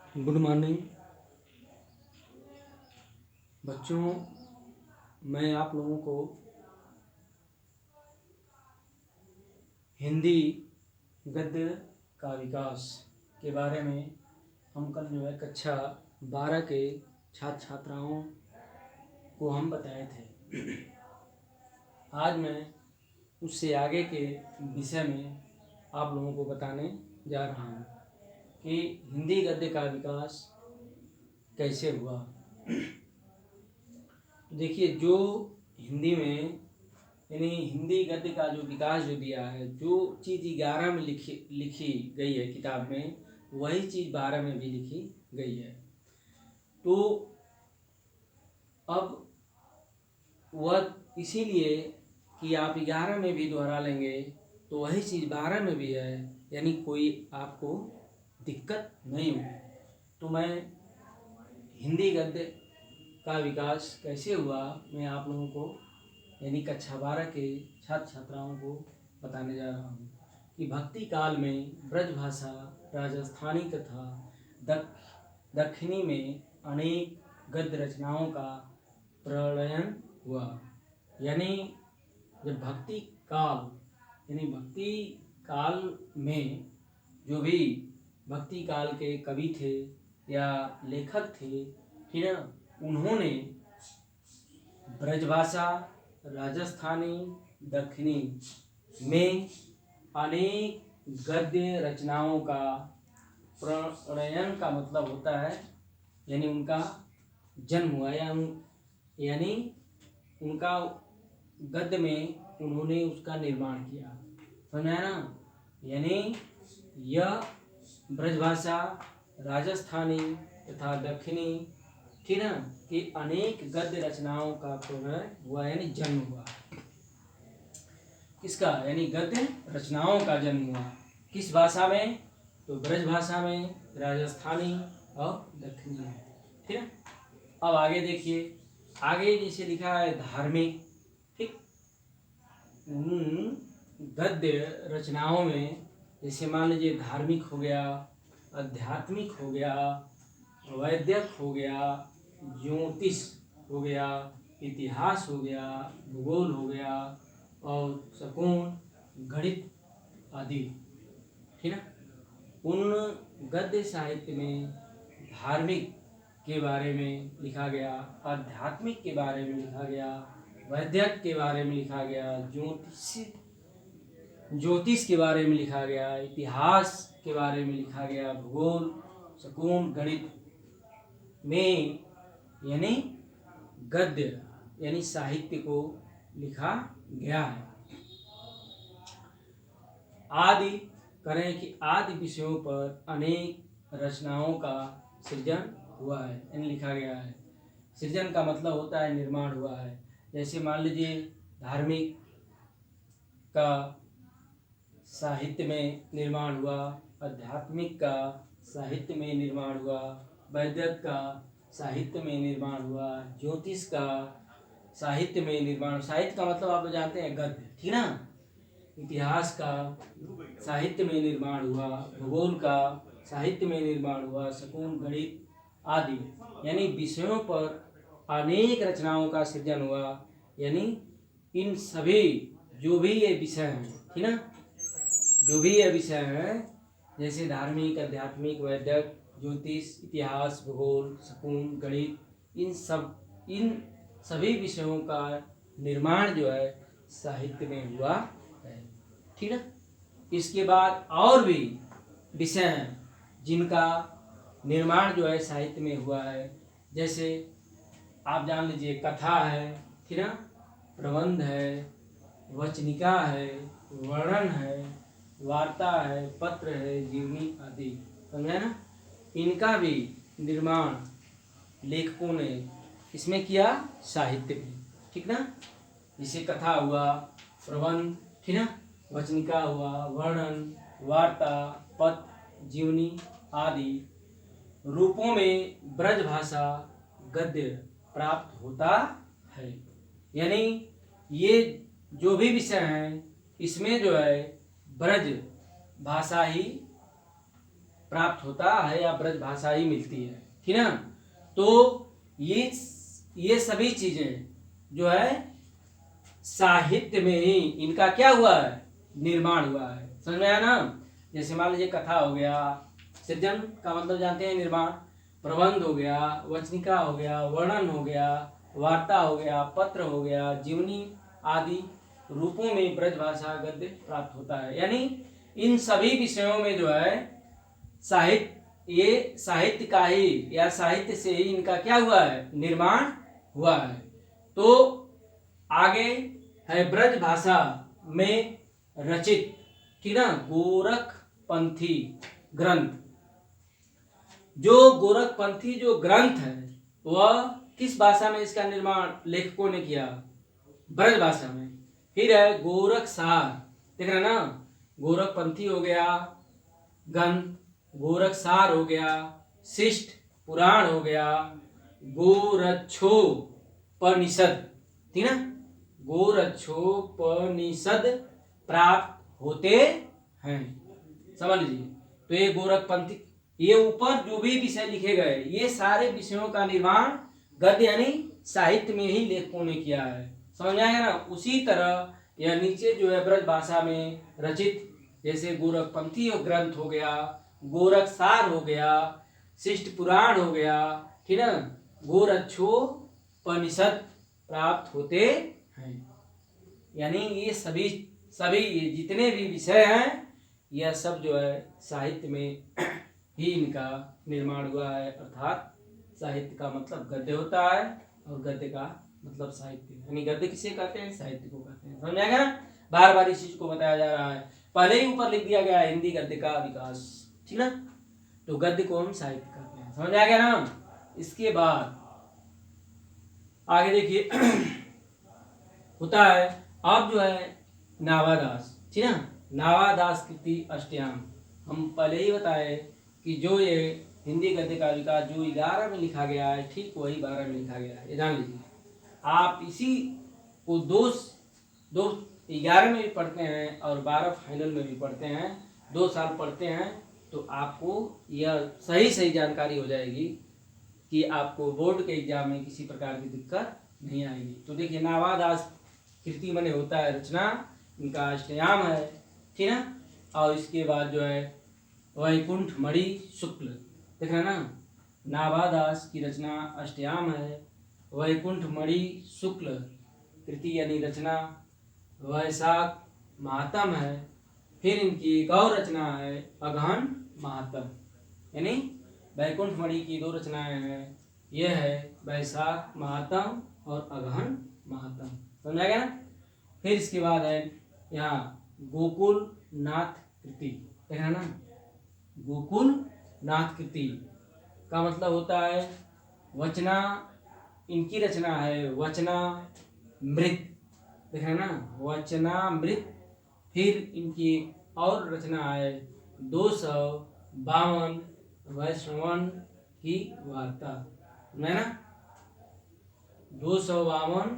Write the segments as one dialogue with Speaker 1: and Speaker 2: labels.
Speaker 1: Good morning बच्चों। मैं आप लोगों को हिंदी गद्य का विकास के बारे में हम कल जो है कक्षा 12 के छात्र छात्राओं को हम बताए थे। आज मैं उससे आगे के विषय में आप लोगों को बताने जा रहा हूँ कि हिंदी गद्य का विकास कैसे हुआ। देखिए, जो हिंदी में यानी हिंदी गद्य का जो विकास जो दिया है, जो चीज़ 11 में लिखी गई है किताब में, वही चीज़ 12 में भी लिखी गई है। तो अब वह इसीलिए कि आप 11 में भी दोहरा लेंगे तो वही चीज़ 12 में भी है, यानी कोई आपको दिक्कत नहीं होगी। तो मैं हिंदी गद्य का विकास कैसे हुआ मैं आप लोगों को यानी कक्षा 12 के छात्र छात्राओं को बताने जा रहा हूँ कि भक्ति काल में ब्रज भाषा राजस्थानी तथा दक्षिणी में अनेक गद्य रचनाओं का प्रलयन हुआ। यानी जब भक्ति काल में जो भी भक्ति काल के कवि थे या लेखक थे, ठीक है, उन्होंने ब्रजभाषा राजस्थानी दक्षिणी में अनेक गद्य रचनाओं का प्रणयन का मतलब होता है यानी उनका जन्म हुआ, यानी उनका गद्य में उन्होंने उसका निर्माण किया। समझा ना? यानी यह ब्रजभाषा राजस्थानी तथा दक्षिणी, ठीक है, कि अनेक गद्य रचनाओं का प्रणय हुआ यानी जन्म हुआ। किसका? यानी गद्य रचनाओं का जन्म हुआ। किस भाषा में? तो ब्रज भाषा में, राजस्थानी और दक्षिणी में। ठीक है। अब आगे देखिए, आगे जैसे लिखा है धार्मिक, ठीक, गद्य रचनाओं में जैसे मान लीजिए धार्मिक हो गया, आध्यात्मिक हो गया, वैदिक हो गया, ज्योतिष हो गया, इतिहास हो गया, भूगोल हो गया और शकुन, गणित आदि, ठीक है। उन गद्य साहित्य में धार्मिक के बारे में लिखा गया, आध्यात्मिक के बारे में लिखा गया, वैदिक के बारे में लिखा गया, ज्योतिष के बारे में लिखा गया, इतिहास के बारे में लिखा गया, भूगोल, शकुन, गणित में यानी गद्य यानी साहित्य को लिखा गया है। आदि करें कि आदि विषयों पर अनेक रचनाओं का सृजन हुआ है यानी लिखा गया है। सृजन का मतलब होता है निर्माण हुआ है। जैसे मान लीजिए धार्मिक का साहित्य में निर्माण हुआ, आध्यात्मिक का साहित्य में निर्माण हुआ, वैदिक का साहित्य में निर्माण हुआ, ज्योतिष का साहित्य में निर्माण, साहित्य का मतलब आप जानते हैं गद्य, ठीक ना। इतिहास का साहित्य में निर्माण हुआ, भूगोल का साहित्य में निर्माण हुआ, शकुन, गणित आदि यानी विषयों पर अनेक रचनाओं का सृजन हुआ। यानी इन सभी जो भी ये विषय हैं, ठीक ना, जो भी ये विषय हैं जैसे धार्मिक, आध्यात्मिक, वैदिक, ज्योतिष, इतिहास, भूगोल, शकुन, गणित, इन सभी विषयों का निर्माण जो है साहित्य में हुआ है, ठीक है। इसके बाद और भी विषय हैं जिनका निर्माण जो है साहित्य में हुआ है। जैसे आप जान लीजिए कथा है, ठीक ना, प्रबंध है, वचनिका है, वर्णन है, वार्ता है, पत्र है, जीवनी आदि, समझे ना। इनका भी निर्माण लेखकों ने इसमें किया साहित्य में, ठीक ना। जैसे कथा हुआ, प्रबंध, ठीक ना, वचनिका हुआ, वर्णन, वार्ता, पत्र, जीवनी आदि रूपों में ब्रज भाषा गद्य प्राप्त होता है। यानी ये जो भी विषय हैं इसमें जो है ब्रज भाषा ही प्राप्त होता है या ब्रज भाषा ही मिलती है, ठीक ना। तो ये सभी चीजें जो है साहित्य में ही इनका क्या हुआ है, निर्माण हुआ है। समझ में आया ना। जैसे मान लीजिए कथा हो गया, सृजन का मतलब जानते हैं निर्माण, प्रबंध हो गया, वचनिका हो गया, वर्णन हो गया, वार्ता हो गया, पत्र हो गया, जीवनी आदि रूपों में ब्रज भाषा गद्य प्राप्त होता है। यानी इन सभी विषयों में जो है ये साहित्य का ही या साहित्य से ही इनका क्या हुआ है, निर्माण हुआ है। तो आगे है ब्रज भाषा में रचित, ठीक ना, गोरखपंथी ग्रंथ। जो गोरखपंथी जो ग्रंथ है वह किस भाषा में इसका निर्माण लेखकों ने किया, ब्रज भाषा में। फिर है गोरख सार, देख रहे ना, गोरखपंथी हो गया ग्रंथ, गोरख सार हो गया, शिष्ट पुराण हो गया, गोरक्षोपनिषद, ठीक ना, गोरक्षोपनिषद प्राप्त होते हैं। समझ लीजिए। तो ये गोरखपंथी, ये ऊपर जो भी विषय लिखे गए ये सारे विषयों का निर्माण गद्य यानी साहित्य में ही लेखकों ने किया है। समझ में आएगा ना। उसी तरह यह नीचे जो है ब्रज भाषा में रचित, जैसे गोरखपंथी ग्रंथ हो गया, गोरख सार हो गया, शिष्ट पुराण हो गया, ठीक है, गोरक्षोपनिषद प्राप्त होते हैं। यानी ये सभी ये जितने भी विषय हैं यह सब जो है साहित्य में ही इनका निर्माण हुआ है। अर्थात साहित्य का मतलब गद्य होता है और गद्य का मतलब साहित्य, यानी गद्य किसे कहते हैं, साहित्य को कहते हैं। समझ आएगा ना। बार बार इस चीज को बताया जा रहा है, पहले ही ऊपर लिख दिया गया है हिंदी गद्य का विकास, ठीक ना। तो गद्य को हम साहित्य कहते हैं। समझ आ गया ना। इसके बाद आगे देखिए होता है अब जो है नावादास, ठीक ना, नावादास कृति अष्टयाम। हम पहले ही बताए कि जो ये हिंदी गद्य का विकास जो 11 में लिखा गया है ठीक वही 12 में लिखा गया है, ये जान लीजिए। आप इसी को 11 में भी पढ़ते हैं और 12 फाइनल में भी पढ़ते हैं, 2 साल पढ़ते हैं तो आपको यह सही जानकारी हो जाएगी कि आपको बोर्ड के एग्जाम में किसी प्रकार की दिक्कत नहीं आएगी। तो देखिए नावादास कृति मने होता है रचना, इनका अष्टयाम है, ठीक है। और इसके बाद जो है वैकुंठ मणि शुक्ल, देख रहे ना, नावादास की रचना अष्टयाम है, वैकुंठ मणि शुक्ल कृति यानी रचना, वैशाख महात्म है। फिर इनकी एक और रचना है अगहन महात्म, यानी वैकुंठ मणि की 2 रचनाएं हैं, यह है वैशाख महात्म और अगहन महात्म। समझ आ गया ना। फिर इसके बाद है यहाँ गोकुल नाथ कृति, देख रहे ना, गोकुल नाथ कृति का मतलब होता है वचना, इनकी रचना है वचना मृत, देख रहे ना, वचना मृत। फिर इनकी और रचना है 252 वैष्णवन की वार्ता, है ना, 252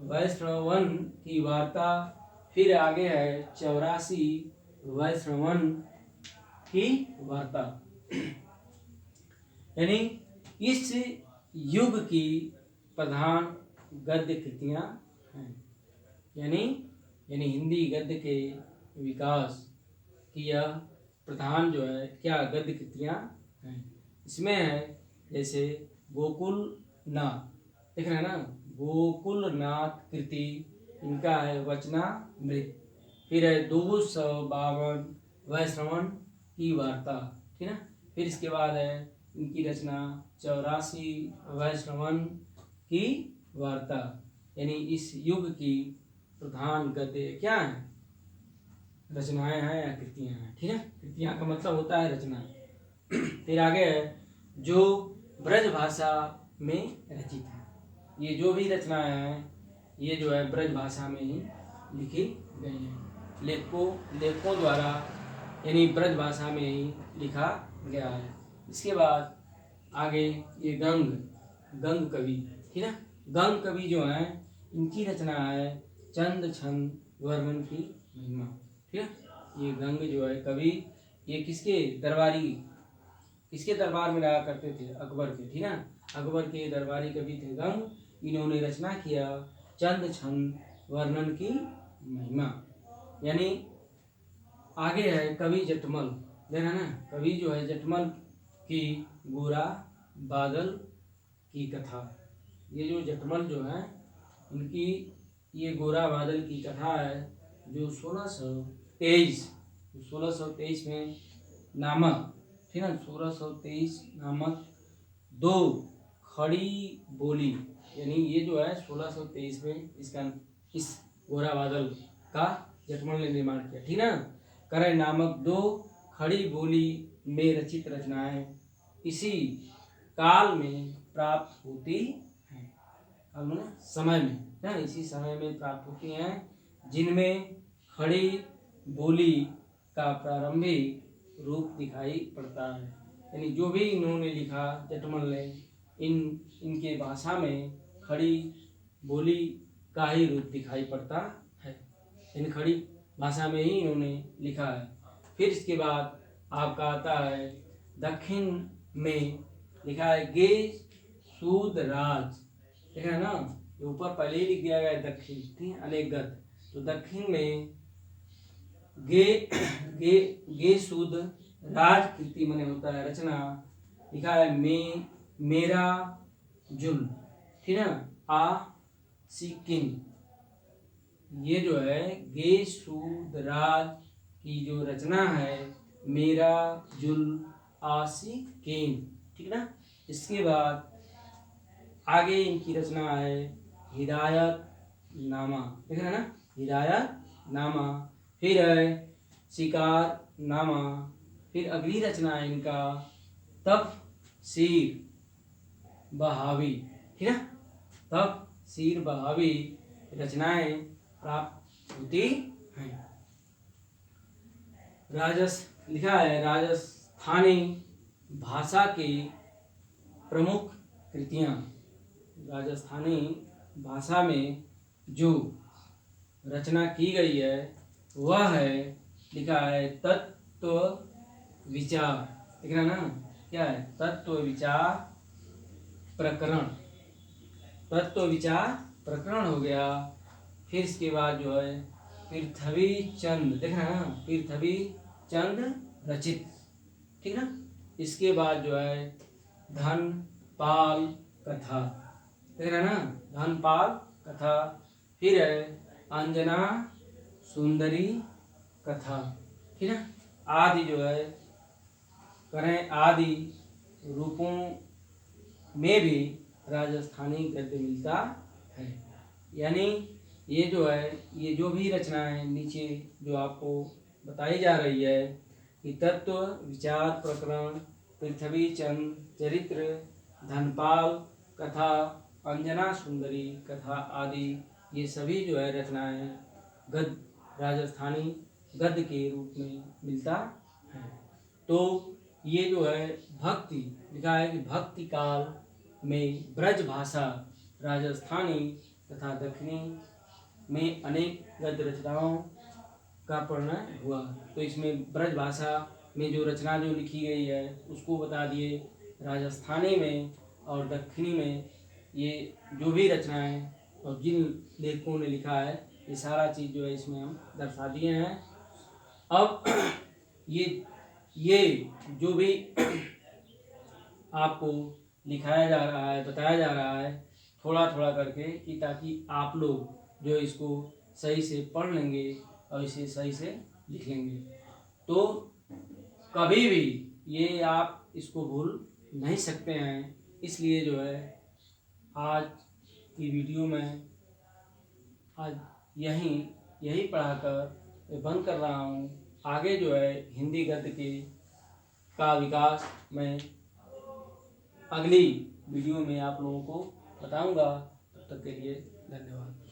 Speaker 1: वैष्णवन की वार्ता। फिर आगे है 84 वैष्णवन की वार्ता। यानी इस युग की प्रधान गद्य कृतियां हैं, यानी हिंदी गद्य के विकास की यह प्रधान जो है क्या गद्य कृतियां हैं। इसमें है जैसे गोकुल नाथ, देख रहे हैं ना, गोकुल नाथ कृति इनका है वचना मृत। फिर है 252 वैष्णवन की वार्ता, ठीक है। फिर इसके बाद है इनकी रचना 84 वैष्णवन की वार्ता, यानी इस युग की प्रधान गद्य क्या है, रचनाएं हैं या कृतियां हैं, ठीक है। कृतियां का मतलब होता है रचना। फिर आगे है जो ब्रज भाषा में रचित है, ये जो भी रचनाएं हैं ये जो है ब्रज भाषा में ही लिखी गई हैं, लेखकों द्वारा, यानी ब्रज भाषा में ही लिखा गया है। इसके बाद आगे ये गंग कवि, ठीक है। गंग कवि जो हैं इनकी रचना है चंद छंद वर्मन की महिमा, ठीक है। ये गंग जो है कवि, ये किसके दरबारी इसके दरबार में रहा करते थे अकबर के, ठीक है। अकबर के दरबारी कवि थे गंग। इन्होंने रचना किया चंद छंद वर्णन की महिमा। यानी आगे है कवि जटमल, देखा ना, कवि जो है जटमल की गोरा बादल की कथा। ये जो जटमल जो है इनकी ये गोरा बादल की कथा है जो 1623 में नामक, ठीक है, 1623 नामक दो खड़ी बोली, यानी ये जो है 1623 में इसका इस गोरा बादल का जटमल ने निर्माण किया, ठीक ना। करण नामक दो खड़ी बोली में रचित रचनाएं इसी काल में प्राप्त होती हैं, काल में समय में, ना, इसी समय में प्राप्त होती हैं, जिनमें खड़ी बोली का प्रारंभिक रूप दिखाई पड़ता है। यानी जो भी इन्होंने लिखा जटमल ने, इनके भाषा में खड़ी बोली का ही रूप दिखाई पड़ता है, इन खड़ी भाषा में ही इन्होंने लिखा है। फिर इसके बाद आपका आता है दक्षिण में लिखा है गे सूद राज, ठीक है ना, ये ऊपर पहले ही लिख दिया गया है दक्षिण, ठीक है, अनेक गत। तो दक्षिण में गे सूद राज कृति मने होता है रचना, लिखा है मेरा जुल, ठीक है, आ सिकिन। ये जो है गे सूद राज की जो रचना है मेरा जुल आशिकीन, ठीक ना। इसके बाद आगे इनकी रचना है हिदायत नामा, देख रहे हैं ना, हिदायत नामा। फिर है शिकार नामा। फिर अगली रचना है इनका तफसीर बहावी, ठीक है, तफसीर बहावी रचनाएं प्राप्त होती हैं। लिखा है राजस्थानी भाषा की प्रमुख कृतियां। राजस्थानी भाषा में जो रचना की गई है वह है, लिखा है तत्व विचार, ठीक है ना, क्या है तत्व विचार प्रकरण, तत्व विचार प्रकरण हो गया। फिर इसके बाद जो है पृथ्वी चंद, देख रहे हैं ना, पृथ्वी चंद रचित, ठीक ना। इसके बाद जो है धनपाल कथा, देख रहे हैं ना, धनपाल कथा। फिर है अंजना सुंदरी कथा, ठीक है। आदि जो है करें आदि रूपों में भी राजस्थानी गद्य मिलता है। यानी ये जो है, ये जो भी रचनाएं नीचे जो आपको बताई जा रही है कि तत्व विचार प्रकरण, पृथ्वी चंद चरित्र, धनपाल कथा, अंजना सुंदरी कथा आदि, ये सभी जो है रचनाएं गद्य, राजस्थानी गद्य के रूप में मिलता है। तो ये जो है भक्ति, लिखा है कि भक्ति काल में ब्रज भाषा राजस्थानी तथा दक्षिणी में अनेक गद्य रचनाओं का परिणय हुआ। तो इसमें ब्रज भाषा में जो रचना जो लिखी गई है उसको बता दिए, राजस्थानी में और दक्षिणी में ये जो भी रचनाएं और जिन लेखकों ने लिखा है ये सारा चीज़ जो है इसमें हम दर्शा दिए हैं। अब ये जो भी आपको लिखाया जा रहा है, बताया जा रहा है थोड़ा थोड़ा करके, कि ताकि आप लोग जो इसको सही से पढ़ लेंगे और इसे सही से लिख लेंगे, तो कभी भी ये आप इसको भूल नहीं सकते हैं। इसलिए जो है आज की वीडियो में आज यही पढ़ाकर मैं बंद कर रहा हूँ। आगे जो है हिंदी गद्य का विकास मैं अगली वीडियो में आप लोगों को बताऊंगा। तब तक के लिए धन्यवाद।